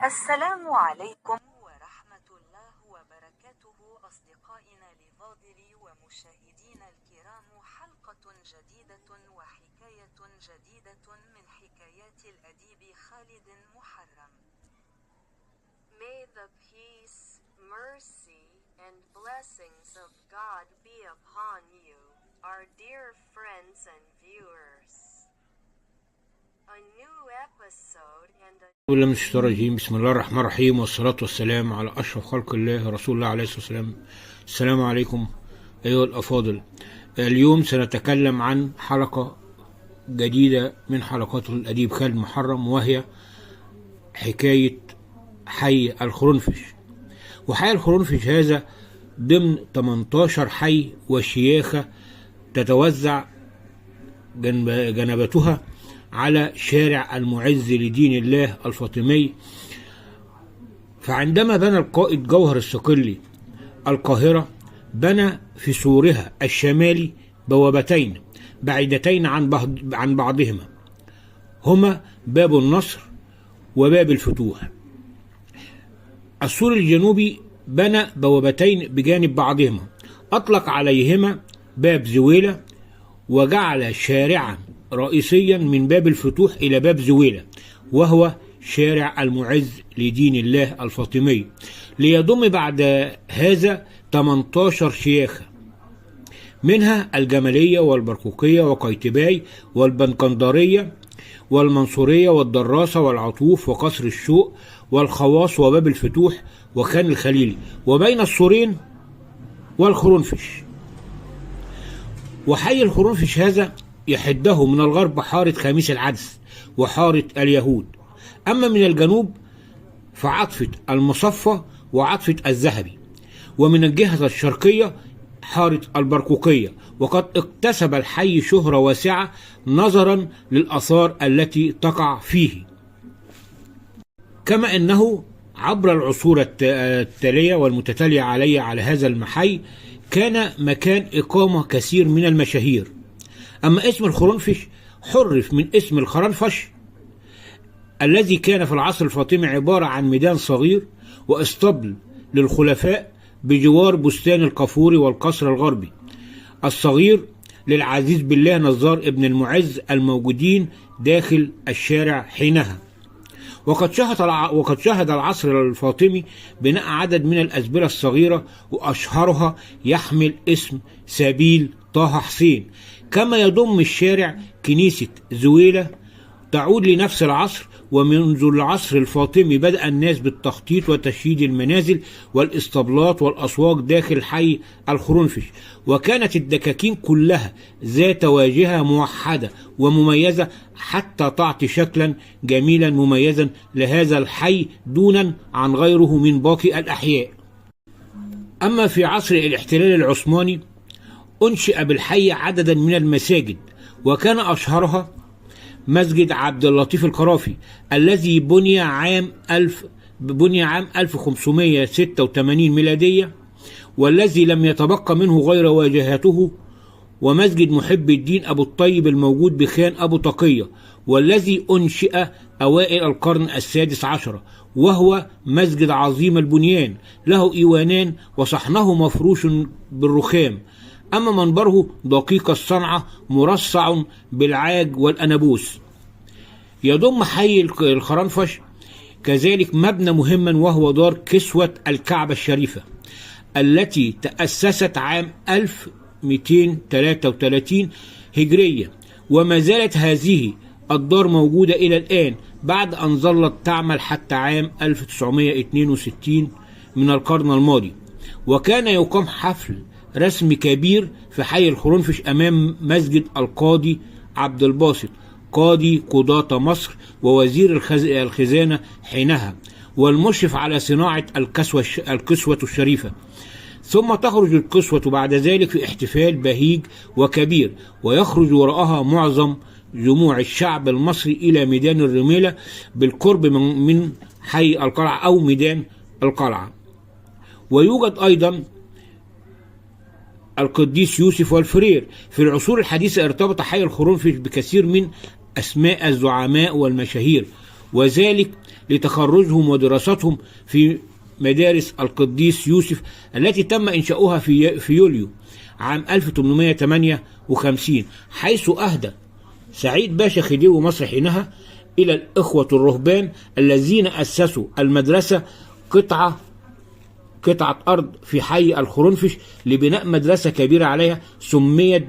السلام عليكم ورحمة الله وبركاته أصدقائنا الفاضل ومشاهدينا الكرام، حلقة جديدة وحكاية جديدة من حكايات الأديب خالد محرم. May the peace, mercy, and blessings of God be upon you, our dear friends and viewers. A new episode and a بالله من الشيطان الرجيم. بسم الله الرحمن الرحيم، والصلاة والسلام على أشرف خلق الله رسول الله عليه الصلاة والسلام. السلام عليكم أيها الأفاضل. اليوم سنتكلم عن حلقة جديدة من حلقات الأديب خالد محرم، وهي حكاية حي الخرنفش. وحي الخرنفش هذا ضمن 18 حي وشياخة تتوزع جنبتها على شارع المعز لدين الله الفاطمي. فعندما بنى القائد جوهر الصقلي القاهرة، بنى في سورها الشمالي بوابتين بعيدتين عن بعضهما، هما باب النصر وباب الفتوح. السور الجنوبي بنى بوابتين بجانب بعضهما، أطلق عليهما باب زويلة، وجعل شارعا رئيسيا من باب الفتوح إلى باب زويلة، وهو شارع المعز لدين الله الفاطمي، ليضم بعد هذا 18 شياخة، منها الجمالية والبرقوقية وقيتباي والبنكندرية والمنصورية والدراسة والعطوف وقصر الشوق والخواص وباب الفتوح وخان الخليلي، وبين السورين والخرنفش. وحي الخرنفش هذا يحده من الغرب حارة خميس العدس وحارة اليهود، أما من الجنوب فعطفة المصفى وعطفة الذهبي، ومن الجهة الشرقية حارة البرقوقية. وقد اكتسب الحي شهرة واسعة نظرا للآثار التي تقع فيه، كما أنه عبر العصور التالية والمتتالية على هذا المحي كان مكان إقامة كثير من المشاهير. أما اسم الخرنفش حرف من اسم الخرنفش الذي كان في العصر الفاطمي عبارة عن ميدان صغير واسطبل للخلفاء بجوار بستان القافوري والقصر الغربي الصغير للعزيز بالله نزار ابن المعز الموجودين داخل الشارع حينها. وقد شهد العصر الفاطمي بناء عدد من الأزبلة الصغيرة، وأشهرها يحمل اسم سبيل طه حسين. كما يضم الشارع كنيسة زويلة تعود لنفس العصر، ومنذ العصر الفاطمي بدأ الناس بالتخطيط وتشييد المنازل والاسطبلات والأسواق داخل حي الخرنفش، وكانت الدكاكين كلها ذات واجهة موحدة ومميزة حتى تعطي شكلا جميلا مميزا لهذا الحي دونا عن غيره من باقي الأحياء. أما في عصر الاحتلال العثماني أنشئ بالحي عددا من المساجد، وكان أشهرها مسجد عبد اللطيف القرافي الذي بني عام 1586 ميلادية، والذي لم يتبقى منه غير واجهته، ومسجد محب الدين أبو الطيب الموجود بخان أبو تقية، والذي أنشئ أوائل القرن السادس عشر، وهو مسجد عظيم البنيان له إيوانان وصحنه مفروش بالرخام، أما منبره دقيق الصنعة مرصع بالعاج والأنابوس. يضم حي الخرنفش كذلك مبنى مهما، وهو دار كسوة الكعبة الشريفة التي تأسست عام 1233 هجرية، وما زالت هذه الدار موجودة إلى الآن بعد أن ظلت تعمل حتى عام 1962 من القرن الماضي. وكان يقام حفل رسمي كبير في حي الخرنفش أمام مسجد القاضي عبد الباسط قاضي قضاة مصر ووزير الخزانة حينها، والمشرف على صناعة الكسوة الشريفة. ثم تخرج الكسوة بعد ذلك في احتفال بهيج وكبير، ويخرج وراءها معظم جموع الشعب المصري إلى ميدان الرميلة بالقرب من حي القلعة أو ميدان القلعة. ويوجد أيضا القديس يوسف والفرير. في العصور الحديثة ارتبط حي الخرنفش بكثير من أسماء الزعماء والمشاهير، وذلك لتخرجهم ودراستهم في مدارس القديس يوسف التي تم إنشاؤها في يوليو عام 1858، حيث أهدى سعيد باشا خديوي مصر حينها إلى الإخوة الرهبان الذين أسسوا المدرسة قطعة أرض في حي الخرنفش لبناء مدرسة كبيرة عليها، سميت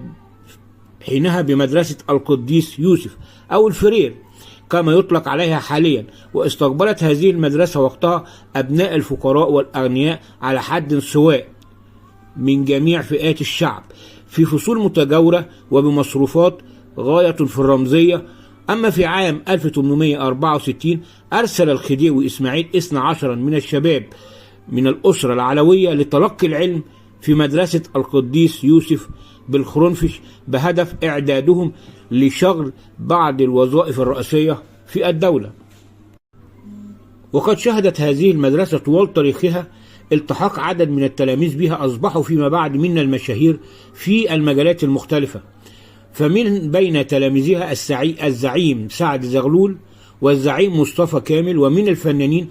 حينها بمدرسة القديس يوسف أو الفرير كما يطلق عليها حاليا. واستقبلت هذه المدرسة وقتها أبناء الفقراء والأغنياء على حد سواء من جميع فئات الشعب في فصول متجاورة وبمصروفات غاية في الرمزية. أما في عام 1864 أرسل الخديوي إسماعيل 12 من الشباب من الأسرة العلوية لتلقي العلم في مدرسة القديس يوسف بالخرنفش بهدف إعدادهم لشغل بعض الوظائف الرئيسية في الدولة. وقد شهدت هذه المدرسة طوال تاريخها التحاق عدد من التلاميذ بها أصبحوا فيما بعد من المشاهير في المجالات المختلفة، فمن بين تلاميذها الزعيم سعد زغلول والزعيم مصطفى كامل، ومن الفنانين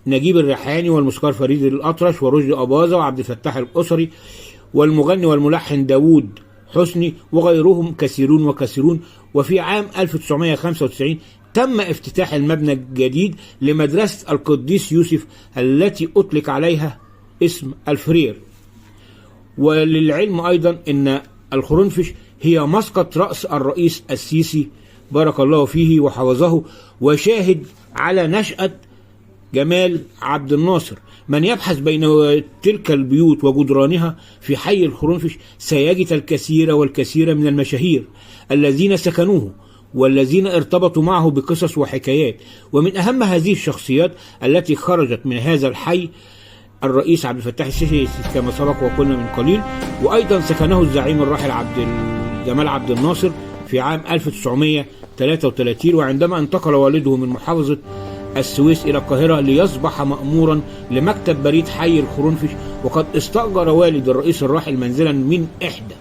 نجيب الريحاني والموسيقار فريد الأطرش ورشدي أباظة وعبد الفتاح الأسري والمغني والملحن داوود حسني وغيرهم كثيرون. وفي عام 1995 تم افتتاح المبنى الجديد لمدرسة القديس يوسف التي أطلق عليها اسم الفرير. وللعلم أيضا أن الخرنفش هي مسقط رأس الرئيس السيسي بارك الله فيه وحفظه، وشاهد على نشأة جمال عبد الناصر. من يبحث بين تلك البيوت وجدرانها في حي الخرنفش سيجد الكثير من المشاهير الذين سكنوه والذين ارتبطوا معه بقصص وحكايات. ومن أهم هذه الشخصيات التي خرجت من هذا الحي الرئيس عبد الفتاح السيسي كما سبق وقلنا من قليل، وأيضا سكنه الزعيم الراحل جمال عبد الناصر في عام 1933، وعندما انتقل والده من محافظة السويس إلى القاهرة ليصبح مأمورا لمكتب بريد حي الخرنفش. وقد استأجر والد الرئيس الراحل منزلا من إحدى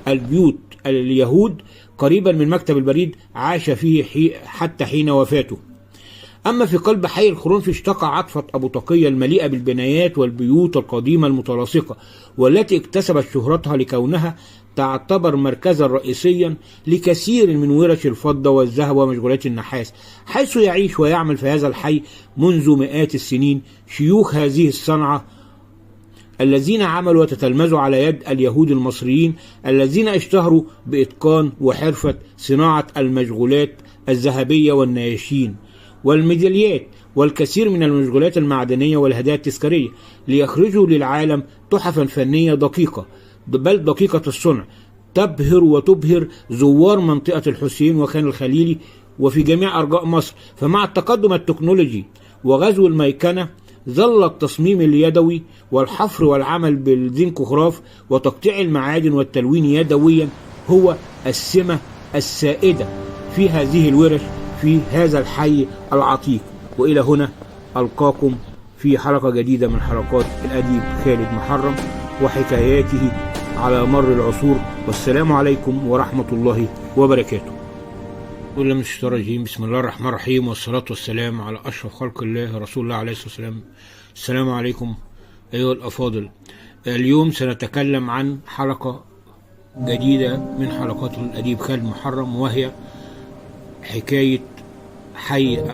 البيوت اليهود قريبا من مكتب البريد عاش فيه حتى حين وفاته. أما في قلب حي الخرنفش تقع عطفة أبو طاقية المليئة بالبنايات والبيوت القديمة المتلاصقة، والتي اكتسبت شهرتها لكونها تعتبر مركزا رئيسيا لكثير من ورش الفضة والذهب ومشغولات النحاس، حيث يعيش ويعمل في هذا الحي منذ مئات السنين شيوخ هذه الصنعة الذين عملوا وتتلمذوا على يد اليهود المصريين الذين اشتهروا بإتقان وحرفة صناعة المشغولات الذهبية والنياشين والميداليات والكثير من المشغولات المعدنية والهدايا التذكارية، ليخرجوا للعالم تحفا فنية دقيقة بل دقيقة الصنع تبهر وتبهر زوار منطقة الحسين وخان الخليلي وفي جميع أرجاء مصر. فمع التقدم التكنولوجي وغزو الميكنة ظل التصميم اليدوي والحفر والعمل بالزنكوغراف وتقطيع المعادن والتلوين يدويا هو السمة السائدة في هذه الورش في هذا الحي العتيق. وإلى هنا ألقاكم في حلقة جديدة من حلقات الأديب خالد محرم وحكاياته على مر العصور، والسلام عليكم ورحمة الله وبركاته. من الشيطان الرجيم. بسم الله الرحمن الرحيم، والصلاة والسلام على أشرف خلق الله رسول الله عليه الصلاة والسلام. السلام عليكم أيها الأفاضل. اليوم سنتكلم عن حلقة جديدة من حلقات الأديب خالد محرم، وهي حكاية حي